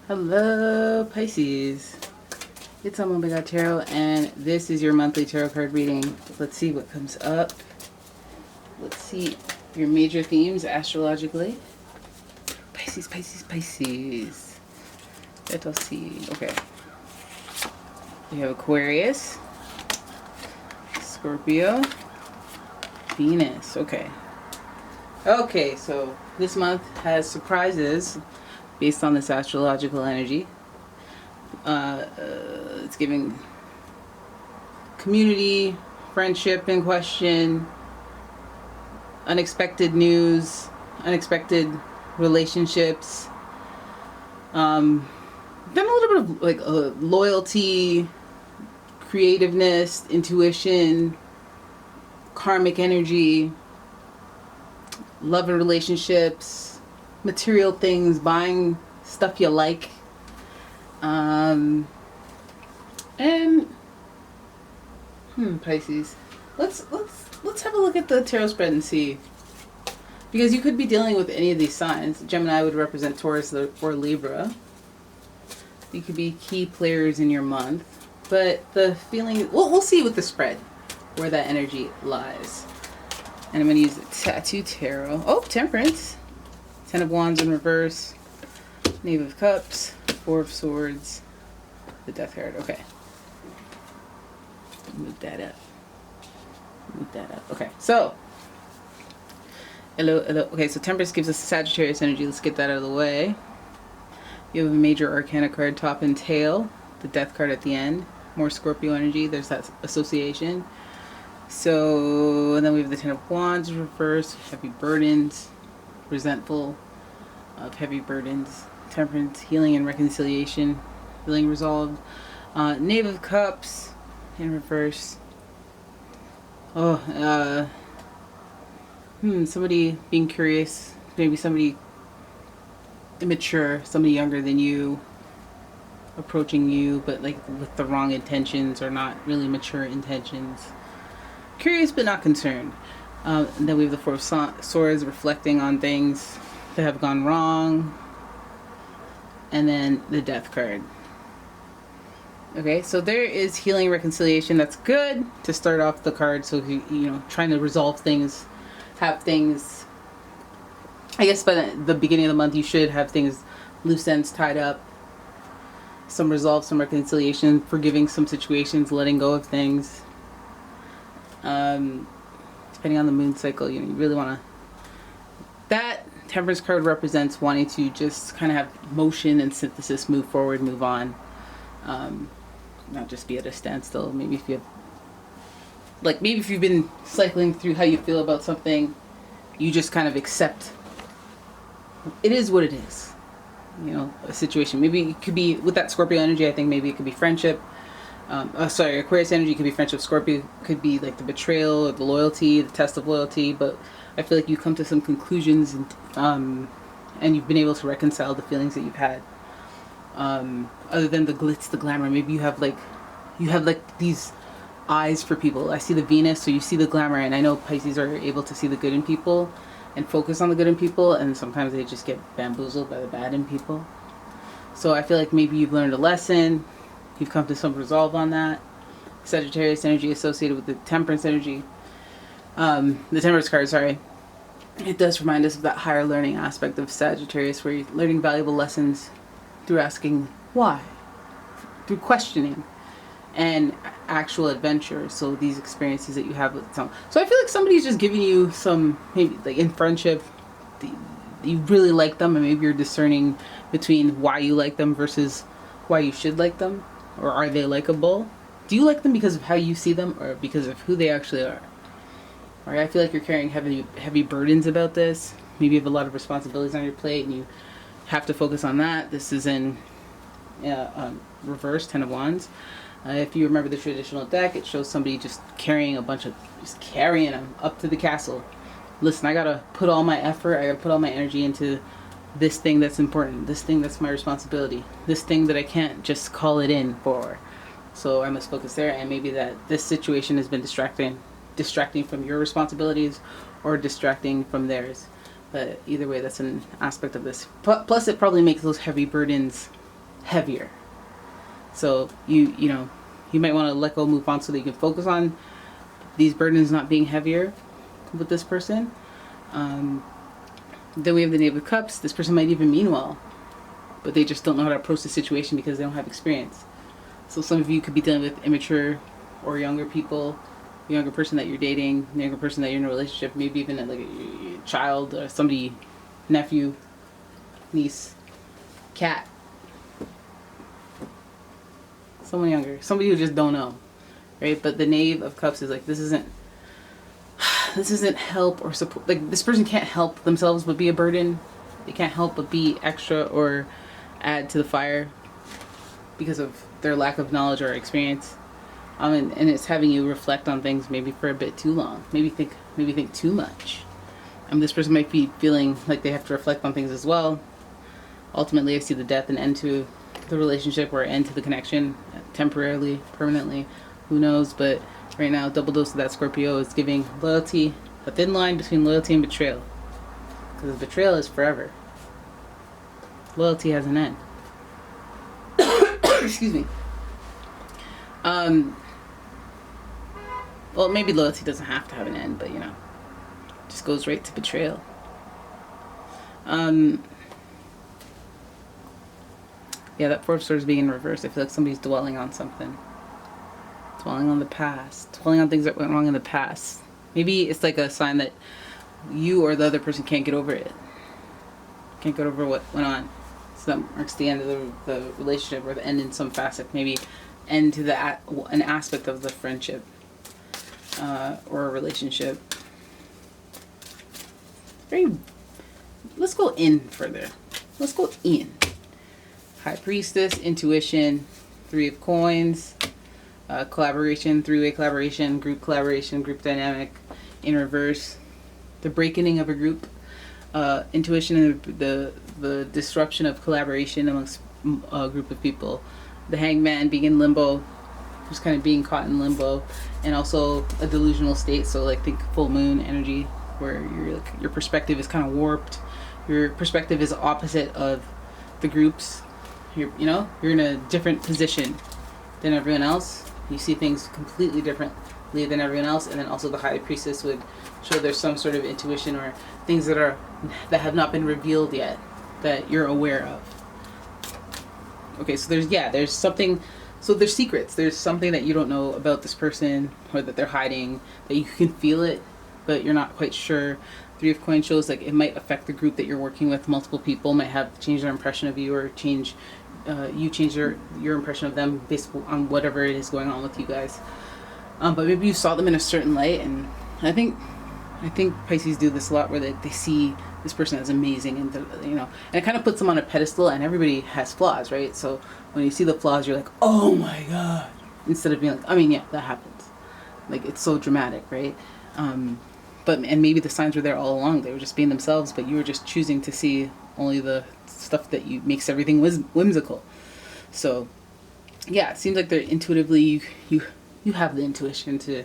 Hello, Pisces. It's umomgtarot, and this is your monthly tarot card reading. Let's see what comes up. Let's see your major themes astrologically. Pisces, Pisces, Pisces. Let us see. Okay. We have Aquarius, Scorpio, Venus. Okay. Okay, so this month has surprises based on this astrological energy. It's giving community, friendship in question, unexpected news, unexpected relationships. Then a little bit of like loyalty, creativeness, intuition, karmic energy, love and relationships, material things, buying stuff you like. Pisces. Let's have a look at the tarot spread and see, because you could be dealing with any of these signs. Gemini would represent Taurus or Libra. You could be key players in your month, but the feeling, we'll see with the spread where that energy lies. And I'm going to use the Tattoo Tarot. Oh, Temperance, Ten of Wands in reverse, Knave of Cups, Four of Swords, the Death card. Okay. Move that up. Move that up. Okay, so. Hello. Okay, so Temperance gives us Sagittarius energy. Let's get that out of the way. You have a major arcana card, top and tail, the Death card at the end. More Scorpio energy. There's that association. So, and then we have the Ten of Wands in reverse, heavy burdens, resentful of heavy burdens. Temperance, healing and reconciliation, feeling resolved. Knave of Cups in reverse. Somebody being curious, maybe somebody immature, somebody younger than you approaching you, but like with the wrong intentions or not really mature intentions. Curious but not concerned. And then we have the Four of Swords, reflecting on things that have gone wrong. And then the Death card. Okay, so there is healing, reconciliation. That's good to start off the card. So, trying to resolve things, have things. I guess by the beginning of the month, you should have things, loose ends tied up. Some resolve, some reconciliation, forgiving some situations, letting go of things. Depending on the moon cycle, you really want to. That Temperance card represents wanting to just kind of have motion and synthesis, move forward, move on. Not just be at a standstill. Maybe if you've been cycling through how you feel about something, you just kind of accept it is what it is. A situation. Maybe it could be with that Scorpio energy. I think maybe it could be friendship. Aquarius energy could be friendship. Scorpio could be like the betrayal, or the loyalty, the test of loyalty. But I feel like you come to some conclusions, and you've been able to reconcile the feelings that you've had. Other than the glitz, the glamour, maybe you have these eyes for people. I see the Venus, so you see the glamour, and I know Pisces are able to see the good in people and focus on the good in people, and sometimes they just get bamboozled by the bad in people. So I feel like maybe you've learned a lesson, you've come to some resolve on that. Sagittarius energy associated with the Temperance energy, the Temperance card, sorry. It does remind us of that higher learning aspect of Sagittarius, where you're learning valuable lessons through asking why, through questioning, and actual adventure. So these experiences that you have with some. So I feel like somebody's just giving you some, maybe like in friendship, you really like them, and maybe you're discerning between why you like them versus why you should like them, or are they likable? Do you like them because of how you see them, or because of who they actually are? Right? I feel like you're carrying heavy burdens about this. Maybe you have a lot of responsibilities on your plate, and you have to focus on that. This is in reverse, Ten of Wands. If you remember the traditional deck, it shows somebody just carrying them up to the castle. Listen, I gotta put all my effort, I gotta put all my energy into this thing that's important, this thing that's my responsibility, this thing that I can't just call it in for. So I must focus there, and maybe that this situation has been distracting from your responsibilities or distracting from theirs. But either way, that's an aspect of this. Plus, it probably makes those heavy burdens heavier. So you know, you might want to let go, move on, so that you can focus on these burdens not being heavier with this person. Then we have the Knave of Cups. This person might even mean well, but they just don't know how to approach the situation because they don't have experience. So some of you could be dealing with immature or younger people, a younger person that you're dating, a younger person that you're in a relationship, maybe even like a child or somebody, nephew, niece, cat. Someone younger, somebody who just don't know, right? But the Knave of Cups is like, this isn't help or support. Like, this person can't help themselves but be a burden. They can't help but be extra or add to the fire because of their lack of knowledge or experience. And it's having you reflect on things maybe for a bit too long. Maybe think too much. This person might be feeling like they have to reflect on things as well. Ultimately, I see the death and end to the relationship or end to the connection, temporarily, permanently, who knows. But right now, double dose of that Scorpio is giving loyalty, a thin line between loyalty and betrayal. Because betrayal is forever. Loyalty has an end. Excuse me. Well, maybe loyalty doesn't have to have an end, but you know, just goes right to betrayal. Yeah, that Four of Swords being in reverse, I feel like somebody's dwelling on something. Dwelling on the past. Dwelling on things that went wrong in the past. Maybe it's like a sign that you or the other person can't get over it. Can't get over what went on. So that marks the end of the relationship, or the end in some facet. Maybe end to an aspect of the friendship or a relationship. Let's go in further. Let's go in. High Priestess, intuition, Three of Coins, collaboration, three-way collaboration, group dynamic, in reverse, the breaking of a group, intuition, and the disruption of collaboration amongst a group of people, the Hangman being in limbo, just kind of being caught in limbo, and also a delusional state. So like, think full moon energy, where your perspective is kind of warped, your perspective is opposite of the group's. You're in a different position than everyone else. You see things completely differently than everyone else. And then also the High Priestess would show there's some sort of intuition or things that have not been revealed yet that you're aware of. Okay, so there's something. So there's secrets. There's something that you don't know about this person, or that they're hiding, that you can feel it, but you're not quite sure. Three of Coins shows like it might affect the group that you're working with. Multiple people might have changed their impression of you, or change your impression of them based on whatever it is going on with you guys. But maybe you saw them in a certain light, and I think Pisces do this a lot, where they see this person as amazing, and and it kind of puts them on a pedestal. And everybody has flaws, right? So when you see the flaws, you're like, oh my god, instead of being like, yeah, that happens. Like, it's so dramatic, right? And maybe the signs were there all along. They were just being themselves, but you were just choosing to see only the stuff that makes everything whimsical. So yeah, it seems like they're intuitively, you have the intuition to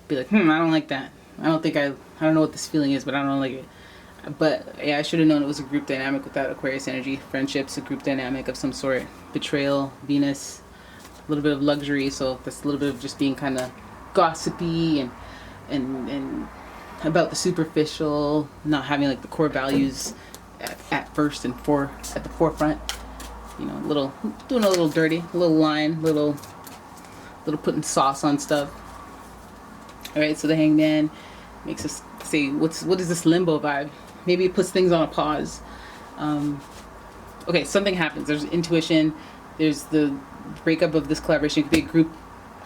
be like, I don't like that. I don't know what this feeling is, but I don't like it. But yeah, I should have known it was a group dynamic with that Aquarius energy. Friendships, a group dynamic of some sort. Betrayal, Venus, a little bit of luxury. So that's a little bit of just being kind of gossipy and about the superficial, not having like the core values at first and at the forefront. Doing a little dirty, a little lying, little putting sauce on stuff. All right, so the Hangman makes us say, what is this limbo vibe? Maybe it puts things on a pause. Okay, something happens. There's intuition. There's the breakup of this collaboration. It could be a group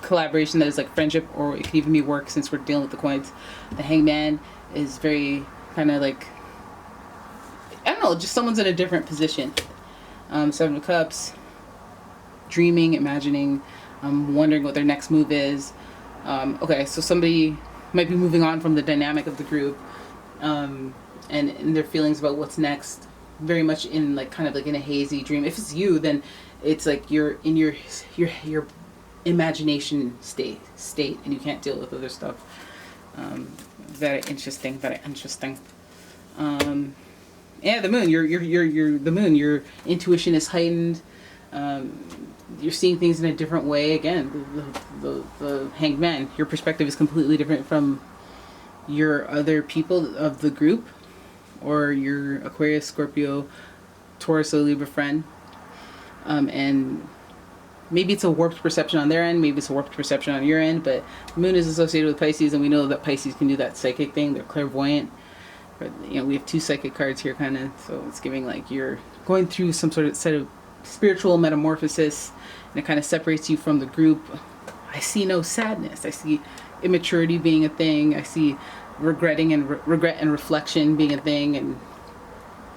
collaboration that is like friendship, or it could even be work, since we're dealing with the coins. The Hangman is very kind of like, I don't know, just someone's in a different position. Seven of Cups, dreaming, imagining, wondering what their next move is. Okay, so somebody might be moving on from the dynamic of the group, and their feelings about what's next, very much in like kind of like in a hazy dream. If it's you, then it's like you're in your imagination state, and you can't deal with other stuff. Very interesting. Yeah, the moon. You're the moon. Your intuition is heightened. You're seeing things in a different way. Again, the Hanged Man, your perspective is completely different from your other people of the group, or your Aquarius, Scorpio, Taurus, or Libra friend. And maybe it's a warped perception on their end, maybe it's a warped perception on your end, but Moon is associated with Pisces, and we know that Pisces can do that psychic thing. They're clairvoyant. But, you know, we have 2 psychic cards here, kind of, so it's giving like you're going through some sort of set of spiritual metamorphosis, and it kind of separates you from the group. I see no sadness. I see immaturity being a thing. I see regret and reflection being a thing, and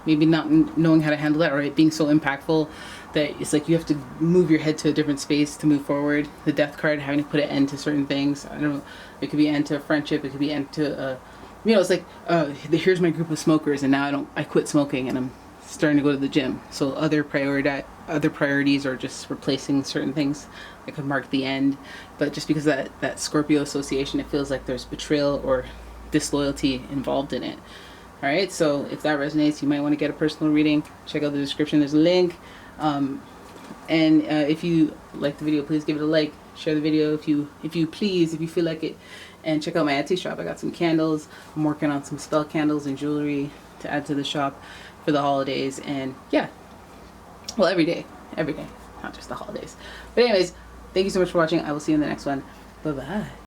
maybe not knowing how to handle that, or it being so impactful that it's like you have to move your head to a different space to move forward. The Death card, having to put an end to certain things. I don't know. It could be an end to a friendship. It could be an end to you know, it's like here's my group of smokers, and now I quit smoking, and I'm starting to go to the gym. So other priorities are just replacing certain things that could mark the end. But just because of that Scorpio association, it feels like there's betrayal or disloyalty involved in it. All right, so if that resonates, you might want to get a personal reading. Check out the description. There's a link. And if you like the video, please give it a like. Share the video if you feel like it. And check out my Etsy shop. I got some candles. I'm working on some spell candles and jewelry to add to the shop for the holidays. And yeah, well, every day, not just the holidays. But anyways, thank you so much for watching. I will see you in the next one. Bye bye.